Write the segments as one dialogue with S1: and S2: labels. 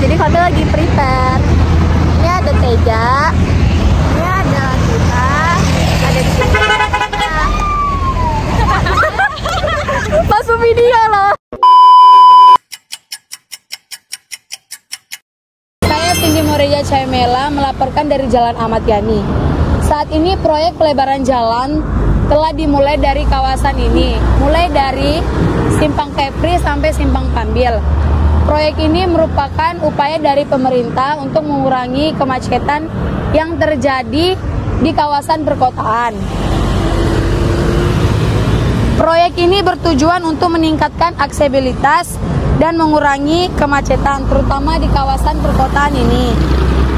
S1: Jadi kami lagi prepare. Ini ada Teja, ini ada kita, ada di sini. Masuk video loh. Saya Cindy Moreja Caimela melaporkan dari Jalan Ahmad Yani. Saat ini proyek pelebaran jalan telah dimulai dari kawasan ini, mulai dari Simpang Kepri sampai Simpang Pambil. Proyek ini merupakan upaya dari pemerintah untuk mengurangi kemacetan yang terjadi di kawasan perkotaan. Proyek ini bertujuan untuk meningkatkan aksesibilitas dan mengurangi kemacetan, terutama di kawasan perkotaan ini.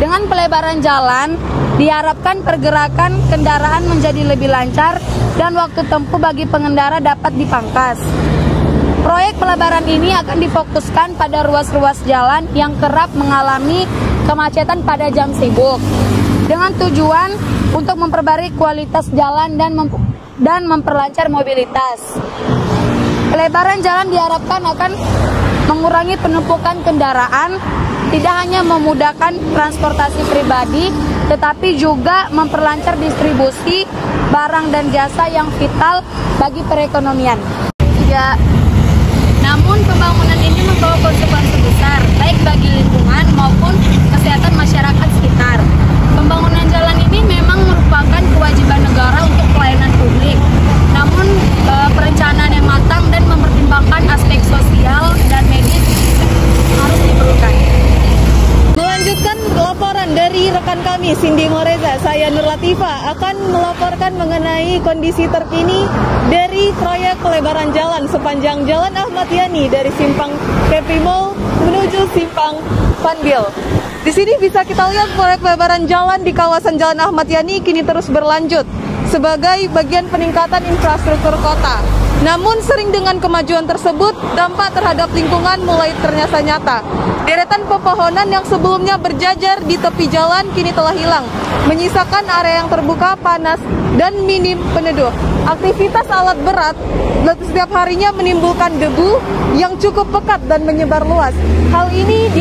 S1: Dengan pelebaran jalan, diharapkan pergerakan kendaraan menjadi lebih lancar dan waktu tempuh bagi pengendara dapat dipangkas. Proyek pelebaran ini akan difokuskan pada ruas-ruas jalan yang kerap mengalami kemacetan pada jam sibuk, dengan tujuan untuk memperbarui kualitas jalan dan memperlancar mobilitas. Pelebaran jalan diharapkan akan mengurangi penumpukan kendaraan, tidak hanya memudahkan transportasi pribadi, tetapi juga memperlancar distribusi barang dan jasa yang vital bagi perekonomian. Namun pembangunan ini membawa konsekuensi besar, baik bagi lingkungan maupun kesehatan masyarakat sekitar. Pembangunan jalan ini memang merupakan kewajiban negara untuk pelayanan publik. Namun perencanaan yang matang dan mempertimbangkan aspek sosial dan medis harus diperlukan.
S2: Melanjutkan laporan dari rekan kami Cindy Moreza, saya Nur Latifa akan melaporkan mengenai kondisi terkini dari proyek pelebaran jalan sepanjang Jalan Ahmad Yani dari Simpang Kepri Mall menuju Simpang Panbil. Di sini bisa kita lihat proyek pelebaran jalan di kawasan Jalan Ahmad Yani kini terus berlanjut sebagai bagian peningkatan infrastruktur kota. Namun sering dengan kemajuan tersebut, dampak terhadap lingkungan mulai ternyata nyata. Deretan pepohonan yang sebelumnya berjajar di tepi jalan kini telah hilang, menyisakan area yang terbuka, panas, dan minim peneduh. Aktivitas alat berat setiap harinya menimbulkan debu yang cukup pekat dan menyebar luas. Hal ini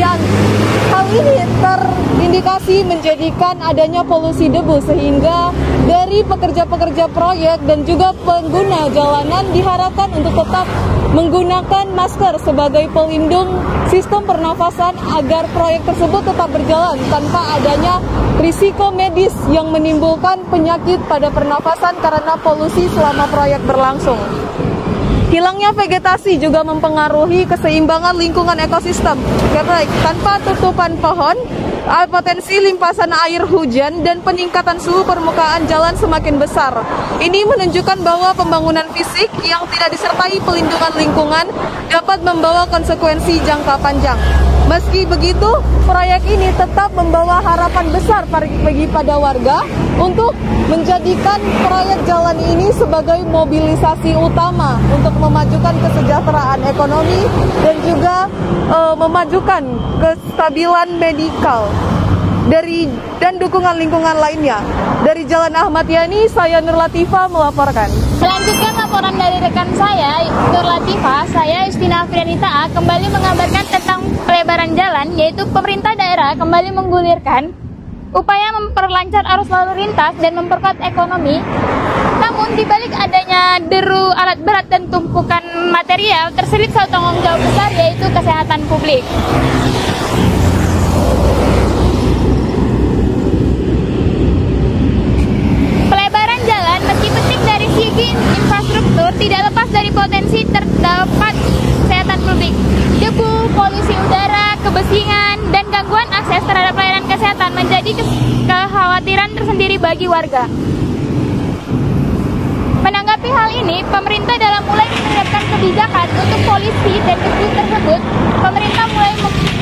S2: terindikasi menjadikan adanya polusi debu, sehingga dari pekerja-pekerja proyek dan juga pengguna jalanan diharapkan untuk tetap menggunakan masker sebagai pelindung sistem pernafasan agar proyek tersebut tetap berjalan tanpa adanya risiko medis yang menimbulkan penyakit pada pernafasan karena polusi selama proyek berlangsung. Hilangnya vegetasi juga mempengaruhi keseimbangan lingkungan ekosistem. Karena tanpa tutupan pohon, potensi limpasan air hujan dan peningkatan suhu permukaan jalan semakin besar. Ini menunjukkan bahwa pembangunan fisik yang tidak disertai pelindungan lingkungan dapat membawa konsekuensi jangka panjang. Meski begitu, proyek ini tetap membawa harapan besar bagi pada warga untuk menjadikan proyek jalan ini sebagai mobilisasi utama untuk memajukan kesejahteraan ekonomi dan juga memajukan kestabilan medikal dan dukungan lingkungan lainnya. Dari Jalan Ahmad Yani, saya Nur Latifah melaporkan.
S1: Melanjutkan laporan dari rekan saya, Nur Latifah, saya Justina Afrianita kembali mengabarkan tentang pelebaran jalan, yaitu pemerintah daerah kembali menggulirkan upaya memperlancar arus lalu lintas dan memperkuat ekonomi. Namun, di balik adanya deru alat berat dan tumpukan material, terselip satu tanggung jawab besar, yaitu kesehatan publik. Pelebaran jalan, meski penting dari segi infrastruktur, tidak lepas dari potensi terdapat kesehatan publik. Debu, polusi udara, kebersihan, dan gangguan akses terhadap pelayanan kesehatan menjadi kekhawatiran tersendiri bagi warga. Menanggapi hal ini, pemerintah dalam mulai menyiapkan kebijakan untuk polusi dan debu tersebut, pemerintah mulai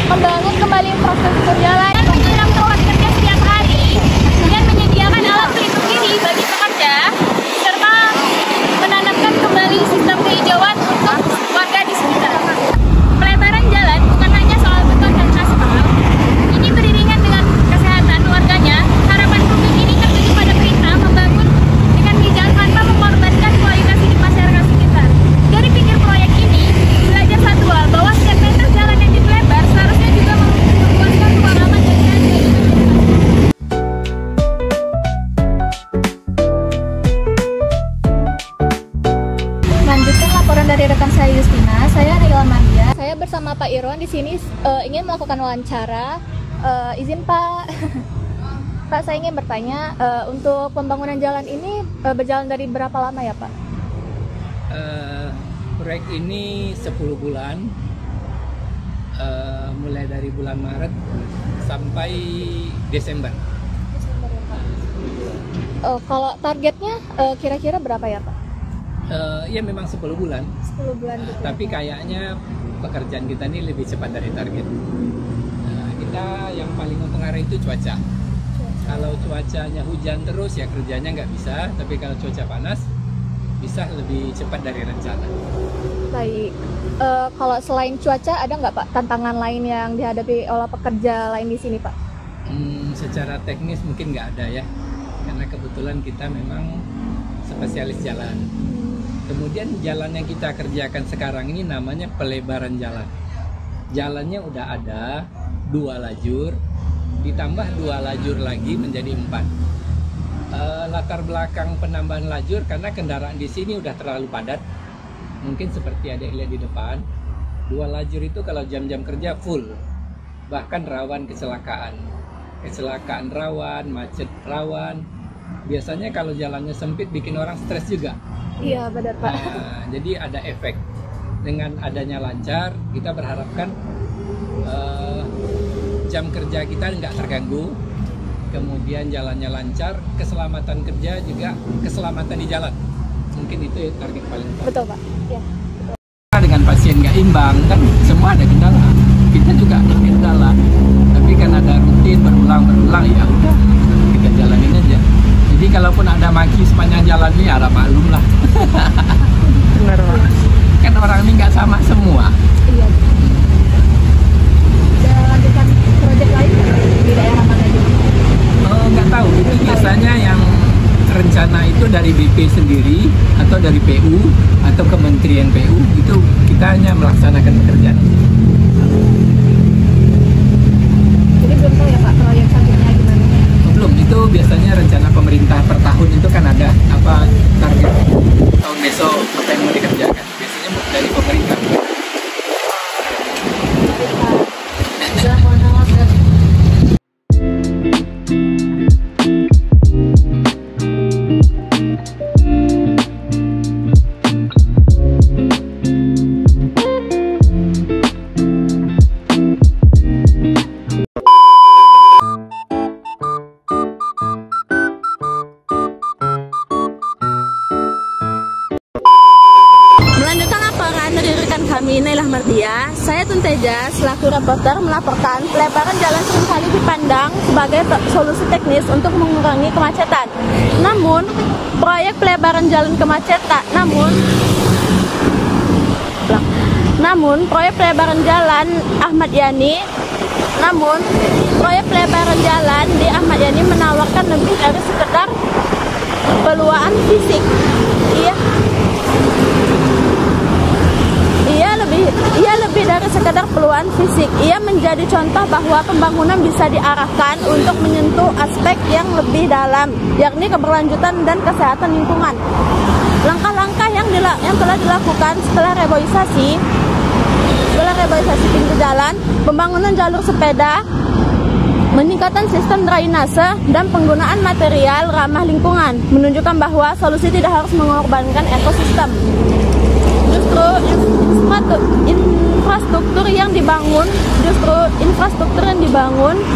S1: membangun kembali infrastruktur jalan dan menyiram tempat kerja setiap hari dengan menyediakan alat pelindung diri bagi pekerja serta menanamkan kembali sistem kehijauan untuk warga di sekitar. Pelebaran jalan bukan hanya soal beton dan aspal, ini beriringan dengan kesehatan warganya. Harapan publik ini tertuju pada perintah membangun dengan bijak tanpa mengorbankan kualitas hidup masyarakat sekitar. Dari pinggir proyek ini, belajar satu hal, bahwa setiap meter jalan yang dilebar seharusnya juga membuatkan ruang aman dan nyaman bagi masyarakat. Lanjutkan laporan dari rekan saya Justina, saya Naila Mandia. Saya bersama Pak Irwan di sini ingin melakukan wawancara. Izin Pak, Pak, saya ingin bertanya, untuk pembangunan jalan ini berjalan dari berapa lama ya Pak?
S3: Proyek ini 10 bulan, mulai dari bulan Maret sampai Desember.
S1: Desember ya Pak. Kalau targetnya kira-kira berapa ya Pak?
S3: Ya memang 10 bulan.
S1: 10 bulan gitu.
S3: Tapi kayaknya pekerjaan kita ini lebih cepat dari target. Kita yang paling mempengaruhi itu cuaca. Kalau cuacanya hujan terus ya kerjanya nggak bisa. Tapi kalau cuaca panas bisa lebih cepat dari rencana.
S1: Baik. Kalau selain cuaca ada nggak Pak tantangan lain yang dihadapi oleh pekerja lain di sini Pak?
S3: Secara teknis mungkin nggak ada ya. Karena kebetulan kita memang spesialis jalan. Kemudian jalan yang kita kerjakan sekarang ini namanya pelebaran jalan. Jalannya udah ada 2 lajur, ditambah 2 lajur lagi menjadi 4. Latar belakang penambahan lajur karena kendaraan di sini udah terlalu padat. Mungkin seperti ada yang lihat di depan, 2 lajur itu kalau jam-jam kerja full, bahkan rawan kecelakaan. Kecelakaan rawan, macet rawan. Biasanya kalau jalannya sempit bikin orang stres juga.
S1: Iya benar Pak.
S3: Nah, jadi ada efek. Dengan adanya lancar, kita berharapkan jam kerja kita nggak terganggu, kemudian jalannya lancar, keselamatan kerja juga keselamatan di jalan. Mungkin itu target paling utama.
S1: Betul Pak. Ya.
S3: Dengan pasien nggak imbang kan semua ada kendala. Kita juga ada kendala. Tapi kan ada rutin berulang ya udah kita jalanin aja. Jadi kalaupun ada maki sepanjang jalan ini harap maklum lah.
S2: Benar Pak.
S3: Kan orang ini nggak sama semua.
S1: Iya. Ada lanjutan proyek lain di daerah mana juga?
S3: Nggak tahu, itu biasanya yang rencana itu dari BP sendiri atau dari PU atau Kementerian PU, itu kita hanya melaksanakan pekerjaan.
S2: Jadi belum tahu ya Pak proyek selanjutnya gimana?
S3: Belum, itu biasanya rencana pemerintah per tahun itu kan ada apa target tahun besok apa yang mau dikerjakan. Biasanya dari pemerintah.
S2: Melanjutkan laporan dari rekan kami Nailah Mardia, saya Tunteja selaku reporter melaporkan pelebaran jalan seringkali dipandang sebagai solusi teknis untuk mengurangi kemacetan. Namun proyek pelebaran jalan proyek pelebaran jalan di Ahmad Yani menawarkan lebih dari sekedar peluang fisik. Ia lebih dari sekedar peluang fisik. Ia menjadi contoh bahwa pembangunan bisa diarahkan untuk menyentuh aspek yang lebih dalam, yakni keberlanjutan dan kesehatan lingkungan. Langkah-langkah yang telah dilakukan setelah reboisasi pinggir jalan, pembangunan jalur sepeda, meningkatkan sistem drainase, dan penggunaan material ramah lingkungan menunjukkan bahwa solusi tidak harus mengorbankan ekosistem. Justru infrastruktur yang dibangun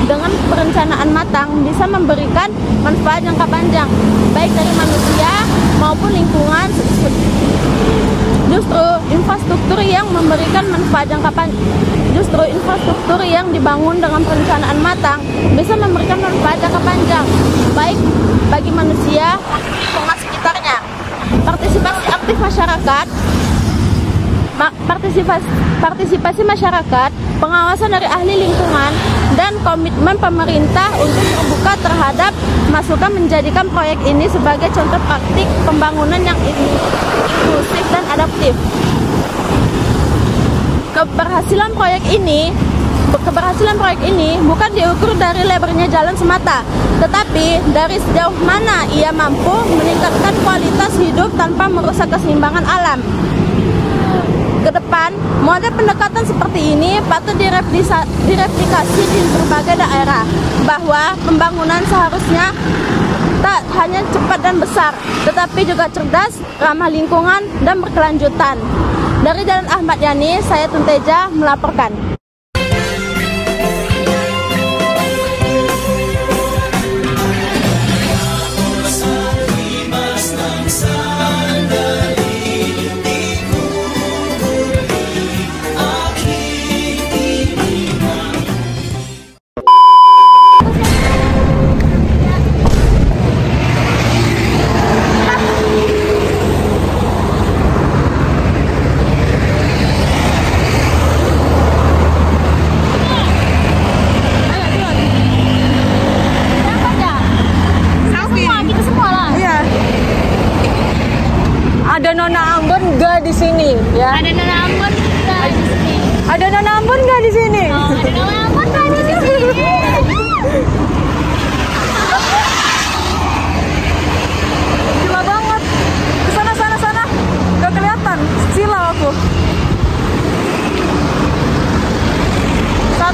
S2: dengan perencanaan matang bisa memberikan manfaat jangka panjang baik dari manusia maupun lingkungan. Justru infrastruktur yang dibangun dengan perencanaan matang bisa memberikan manfaat jangka panjang baik bagi manusia maupun lingkungan sekitarnya. Partisipasi masyarakat, pengawasan dari ahli lingkungan, dan komitmen pemerintah untuk terbuka terhadap masukan menjadikan proyek ini sebagai contoh praktik pembangunan yang inklusif dan adaptif. Keberhasilan proyek ini bukan diukur dari lebarnya jalan semata, tetapi dari sejauh mana ia mampu meningkatkan kualitas hidup tanpa merusak keseimbangan alam. Kedepan, model pendekatan seperti ini patut direplikasi di berbagai daerah, bahwa pembangunan seharusnya tak hanya cepat dan besar, tetapi juga cerdas, ramah lingkungan, dan berkelanjutan. Dari Jalan Ahmad Yani, saya Tunteja melaporkan.
S1: Ada Nona Ambon nggak di sini? Ya.
S2: Ada Nona Ambon nggak di sini?
S1: Ada Nona Ambon nggak di sini?
S2: Oh, ada Nona Ambon nggak di sini?
S1: Gila banget. Sana. Gak kelihatan. Silau aku. 1,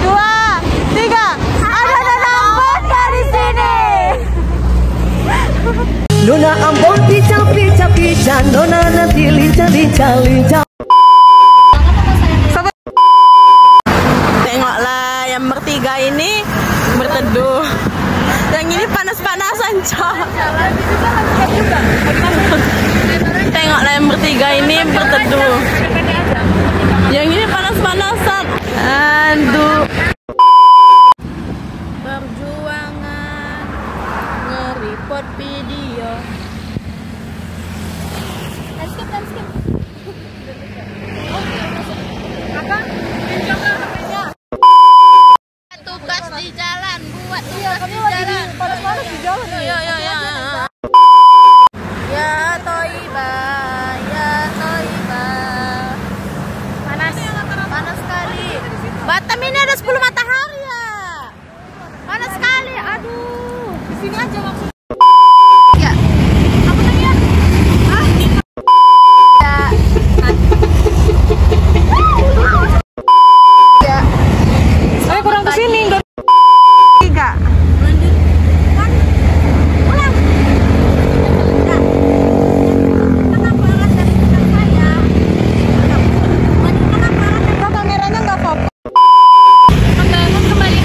S1: 2, 3. Ada Nona Ambon nggak di sini?
S4: Nona Ambon pica, Nona nanti lincah.
S1: Tengoklah yang bertiga ini berteduh. Yang ini panas-panasan, Cok. Tengoklah yang bertiga ini berteduh. Yang ini panas-panasan. Aduh. Perjuangan nge-report video. Skip. Tugas di jalan, buat tugas di jalan.
S2: Panas-panas di jalan.
S1: Ya. ini ada 10 matahari ya. Panas sekali. Aduh. Di sini aja maksudnya. Ya. Apa tadi ya? Ah. Ya.
S2: Saya kurang kesini.
S1: 3. Lanjutkan. Ulang. Nah. Kenapa arah dari dekat saya? Kenapa arah dari
S2: Kameranya nggak fokus.
S1: membangun kembali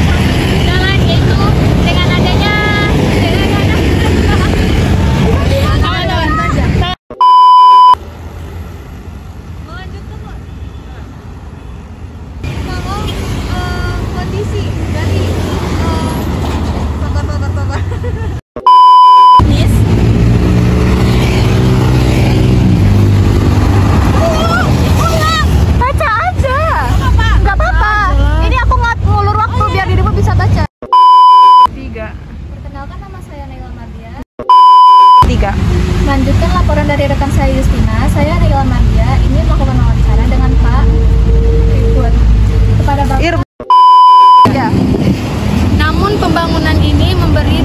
S1: jalan yaitu dengan adanya kondisi dari sabar. Baca aja. Nggak apa-apa. Ini aku ngulur waktu biar dirimu bisa baca.
S2: 3.
S1: Perkenalkan, nama saya Naila Mardia.
S2: 3.
S1: Lanjutkan laporan dari rekan saya Justina. Saya Naila Mardia ingin melakukan wawancara dengan Pak Ridwan kepada Bapak. Ya. Namun pembangunan ini memberi